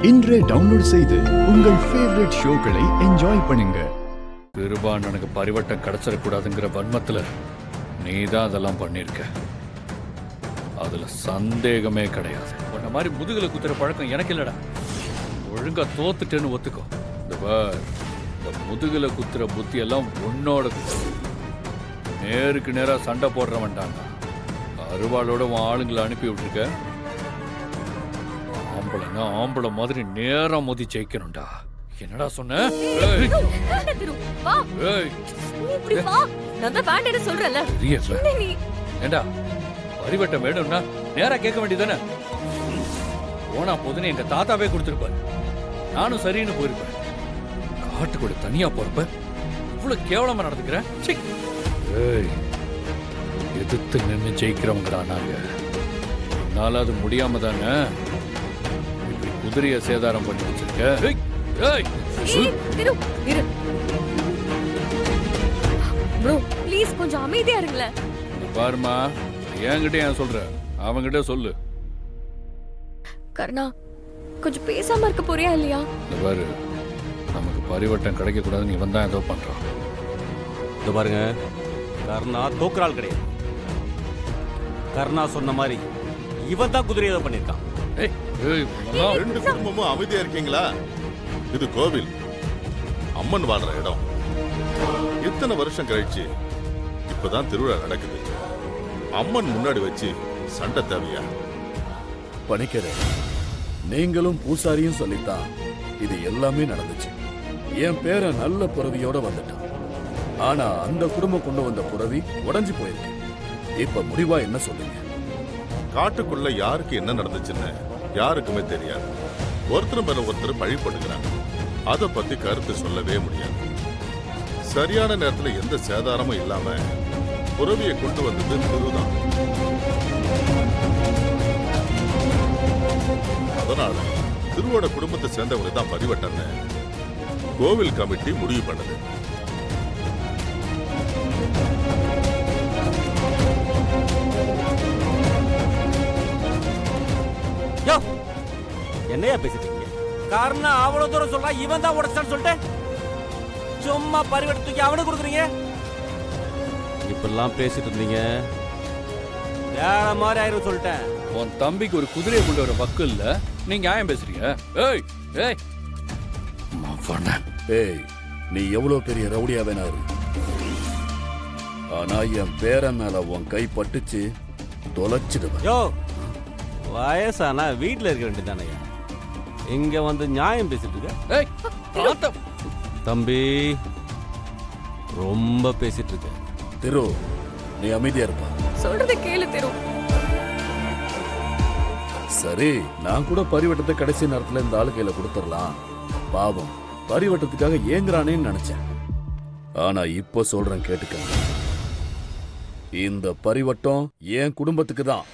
இன்றே டவுன்லோட் செய்து உங்கள் ஃபேவரட் ஷோக்களை என்ஜாய் பண்ணுங்க. எனக்கு பரிவட்டம் கிடைச்சிடக்கூடாதுங்கிற வன்மத்துல நீ தான் அதெல்லாம் பண்ணிருக்க. அதுல சந்தேகமே கிடையாது. உன்ன மாதிரி முதுகுல குத்துற பழக்கம் எனக்கு இல்லடா. ஒழுங்கா தோத்துட்டேன்னு ஒத்துக்கோ. இந்த முதுகுல குத்துற புத்தி எல்லாம் உன்னோட நேருக்கு நேரா சண்டை போடுறவன்டாங்க. அருவாளோட உன் ஆளுங்களை அனுப்பி விட்டுருக்க. ஆம்பளைன்னா ஆம்பளை மாதிரி நேரா மோதி ஜெயிக்கணும்டா. என்னடா சொன்ன? ஏண்டா பரிவட்டம் வேணும்னா நேரா கேட்க வேண்டியதானே? போனா போதுன்னு எங்க தாத்தாவே கொடுத்துருப்பாரு. நானும் சரின்னு போயிருப்பேன். காட்டுக்குள்ள தனியா போறப்ப இவ்வளவு கேவலமா நடந்துக்கிறேன். எதிர்த்து நின்று ஜெயிக்கிறவங்கடா நாங்க. என்னால அது முடியாம தானே இப்படி குதிரைய சேதாரம் பண்ணி வச்சிருக்க. கொஞ்சம் அமைதியா இருங்களேன். பாருமா, என்கிட்ட ஏன் சொல்ற? அவங்கிட்ட சொல்லு. கர்ணா, கொஞ்சம் பேசாம இருக்க போறியா இல்லையா? பாரு, நமக்கு பரிவட்டம் கிடைக்க கூடாதுன்னு இவன் தான் ஏதோ பண்றான். இது பாருங்க, கர்ணா தோக்குறாள் கிடையாது. கர்ணா சொன்ன மாதிரி இவன் தான் குதிரையை பண்ணிருக்கான். ரெண்டு குடும்பமும் அமைதியா இருக்கீங்களா? இது கோவில், அம்மன் வாழ்ற இடம். இத்தனை வருஷம் கழிச்சு இப்பதான் திருவிழா நடக்குது. அம்மன் முன்னாடி வச்சு சண்டை தேவையா? பணிக்கிறேன். நீங்களும் பூசாரியும் சொல்லித்தான் இது எல்லாமே நடந்துச்சு. என் பேர நல்ல புறவியோட வந்துட்டான். ஆனா அந்த குடும்பம் கொண்டு வந்த புறவி உடைஞ்சு போயிருக்கு. இப்ப முடிவா என்ன சொல்லுங்க? காட்டுக்குள்ள யாருக்கு என்ன நடந்துச்சுன்னு யாருக்குமே தெரியாது. ஒருத்தர் மேல ஒருத்தர் பழி போட்டுக்கிறாங்க. அதை பத்தி கருத்து சொல்லவே முடியாது. சரியான நேரத்துல எந்த சேதாரமும் இல்லாம புறவியை கொண்டு வந்தது திருதான். அதனால திருவோட குடும்பத்தை சேர்ந்தவங்க தான் பரிவட்டம்னு கோவில் கமிட்டி முடிவு பண்ணது. என்னையா பேசிட்டு இருக்கீங்க? காரணம் அவ்வளவு தூரம் சொல்றா, இவன் தான் உடைச்சான்னு சொல்லிட்டு சும்மா பரிவட்டத்துக்கு அவனுக்கு கொடுக்குறீங்க. இப்பெல்லாம் பேசிட்டு இருந்தீங்க வேற மாதிரி ஆயிரும் சொல்லிட்டேன். உன் தம்பிக்கு ஒரு குதிரையை கொண்டு வர பக்கம் இல்ல, நீங்க நியாயம் பேசுறீங்க. ஏய் ஏய் ஏய், நீ எவ்வளவு பெரிய ரவுடியா வேணா இரு. ஆனா என் பேர மேல உன் கை பட்டுச்சு தொலைச்சிடுவேன். யோ, வயசானா வீட்டுல இருக்க வேண்டியதானே, இங்க வந்து நியாயம் பேசிட்டு இருக்க? தம்பி ரொம்ப பேசிட்டு இருக்க. திரு, நீ அமைதியா இருப்பா. சொல்றத கேளு திரு. சரி, நான் கூட பரிவட்டத்தை கடைசி நேரத்துல இந்த ஆளு கையில கொடுத்துடலாம். பாவம், பரிவட்டத்துக்காக ஏங்குறானேன்னு நினைச்சேன். ஆனா இப்ப சொல்றேன் கேட்டுக்க. இந்த பரிவட்டம் என் குடும்பத்துக்கு தான்.